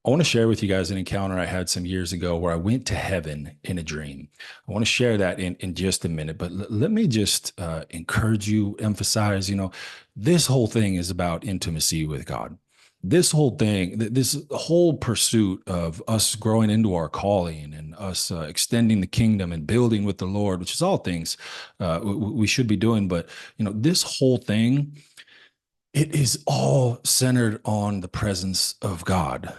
I want to share with you guys an encounter I had some years ago where I went to heaven in a dream. I want to share that in just a minute, but let me just encourage you, emphasize, this whole thing is about intimacy with God. This whole thing, this whole pursuit of us growing into our calling and us extending the kingdom and building with the Lord, which is all things we should be doing. But, this whole thing, it is all centered on the presence of God,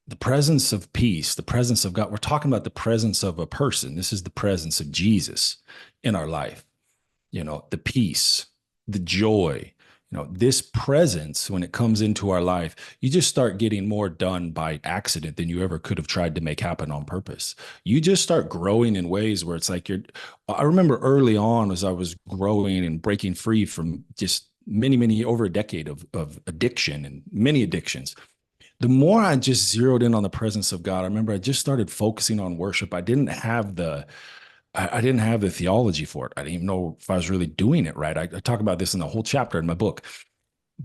the presence of peace, the presence of God. We're talking about the presence of a person. This is the presence of Jesus in our life. The peace, the joy, this presence, when it comes into our life, you just start getting more done by accident than you ever could have tried to make happen on purpose. You just start growing in ways where it's like I remember early on as I was growing and breaking free from just many, over a decade of addiction and many addictions. The more I just zeroed in on the presence of God, I remember I just started focusing on worship. I didn't have the theology for it. I didn't even know if I was really doing it right. I talk about this in the whole chapter in my book.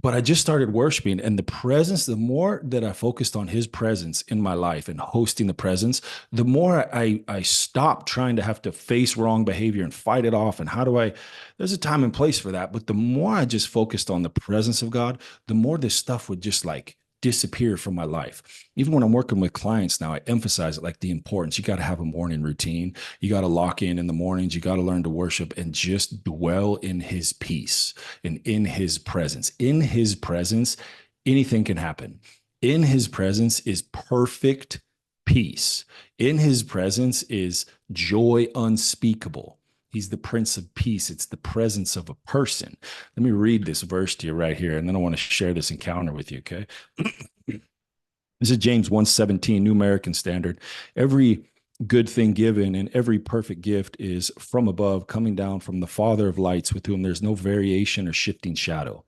But I just started worshiping, and the presence, the more that I focused on his presence in my life and hosting the presence, the more I stopped trying to have to face wrong behavior and fight it off. And there's a time and place for that. But the more I just focused on the presence of God, the more this stuff would just like disappear from my life. Even when I'm working with clients now, I emphasize it, like the importance. You got to have a morning routine. You got to lock in the mornings. You got to learn to worship and just dwell in his peace and in his presence. In his presence, anything can happen. In his presence is perfect peace. In his presence is joy unspeakable. He's the Prince of Peace. It's the presence of a person. Let me read this verse to you right here, and then I want to share this encounter with you, okay? This is James 1:17, New American Standard. Every good thing given and every perfect gift is from above, coming down from the Father of lights, with whom there's no variation or shifting shadow.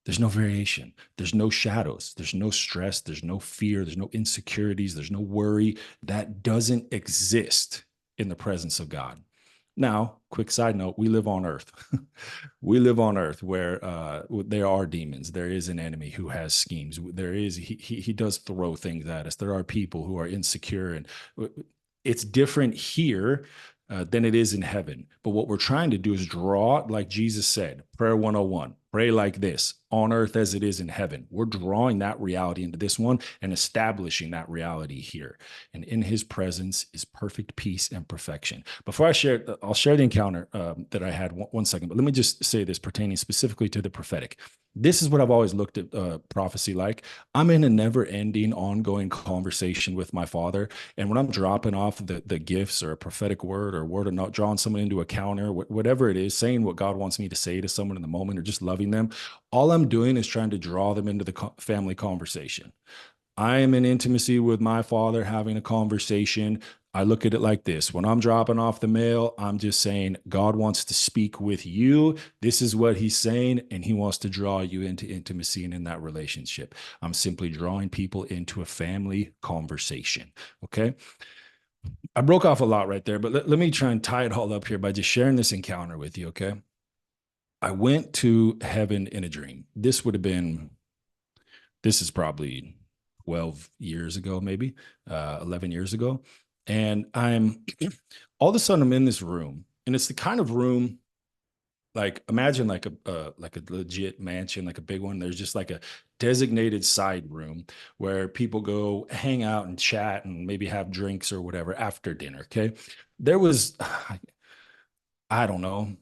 There's no variation. There's no shadows. There's no stress. There's no fear. There's no insecurities. There's no worry. That doesn't exist in the presence of God. Now, quick side note, we live on earth. We live on earth where there are demons. There is an enemy who has schemes. He does throw things at us. There are people who are insecure, and it's different here than it is in heaven. But what we're trying to do is draw, like Jesus said, prayer 101, pray like this, on earth as it is in heaven. We're drawing that reality into this one and establishing that reality here. And in his presence is perfect peace and perfection. Before I'll share the encounter that I had one second, but let me just say this pertaining specifically to the prophetic. This is what I've always looked at prophecy like. I'm in a never-ending, ongoing conversation with my Father. And when I'm dropping off the gifts or a prophetic word or a word of not drawing someone into a counter, whatever it is, saying what God wants me to say to someone in the moment or just loving them, all I'm doing is trying to draw them into the family conversation. I am in intimacy with my Father having a conversation. I look at it like this. When I'm dropping off the mail, I'm just saying, God wants to speak with you. This is what he's saying, and he wants to draw you into intimacy and in that relationship. I'm simply drawing people into a family conversation. Okay. I broke off a lot right there, but let me try and tie it all up here by just sharing this encounter with you. Okay. I went to heaven in a dream. This is probably 12 years ago, maybe 11 years ago. And all of a sudden I'm in this room, and it's the kind of room, like imagine like a legit mansion, like a big one. There's just like a designated side room where people go hang out and chat and maybe have drinks or whatever after dinner. Okay. There was, I don't know,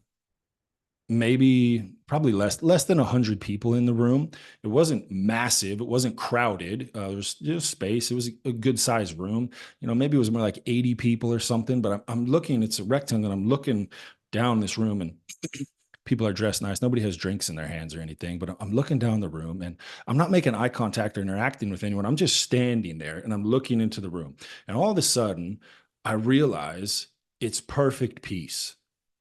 maybe probably less than 100 people in the room. It wasn't massive. It wasn't crowded. There was just space. It was a good sized room. Maybe it was more like 80 people or something, but I'm looking, it's a rectangle, and I'm looking down this room, and people are dressed nice. Nobody has drinks in their hands or anything, but I'm looking down the room, and I'm not making eye contact or interacting with anyone. I'm just standing there and I'm looking into the room. And all of a sudden I realize it's perfect peace.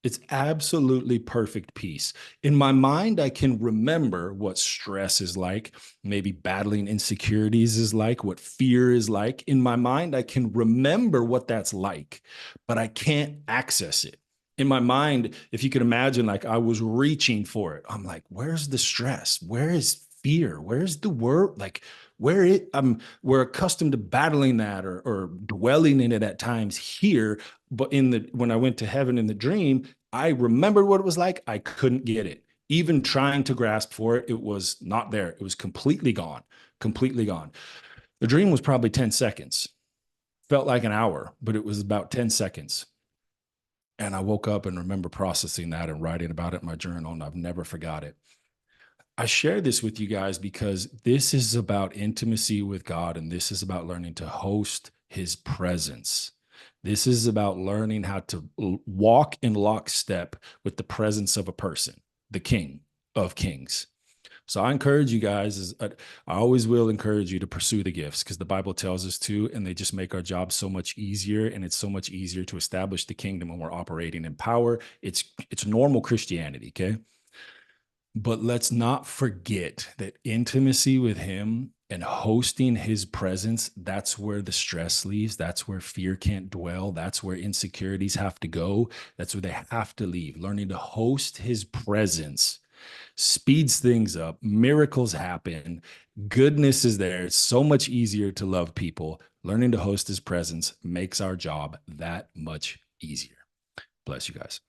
It's absolutely perfect peace. In my mind, I can remember what stress is like, maybe battling insecurities is like, what fear is like. In my mind, I can remember what that's like, but I can't access it. In my mind, if you could imagine, like I was reaching for it, I'm like, where's the stress? Where is fear? Where's the word? Like, we're accustomed to battling that or dwelling in it at times here. But when I went to heaven in the dream, I remembered what it was like. I couldn't get it. Even trying to grasp for it, it was not there. It was completely gone, completely gone. The dream was probably 10 seconds. Felt like an hour, but it was about 10 seconds. And I woke up and remember processing that and writing about it in my journal, and I've never forgot it. I share this with you guys because this is about intimacy with God, and this is about learning to host his presence. This is about learning how to walk in lockstep with the presence of a person, the King of Kings. So I encourage you guys, I always will encourage you to pursue the gifts because the Bible tells us to, and they just make our job so much easier. And it's so much easier to establish the kingdom when we're operating in power. It's normal Christianity, okay? But let's not forget that intimacy with him and hosting his presence, that's where the stress leaves. That's where fear can't dwell. That's where insecurities have to go. That's where they have to leave. Learning to host his presence speeds things up. Miracles happen. Goodness is there. It's so much easier to love people. Learning to host his presence makes our job that much easier. Bless you guys.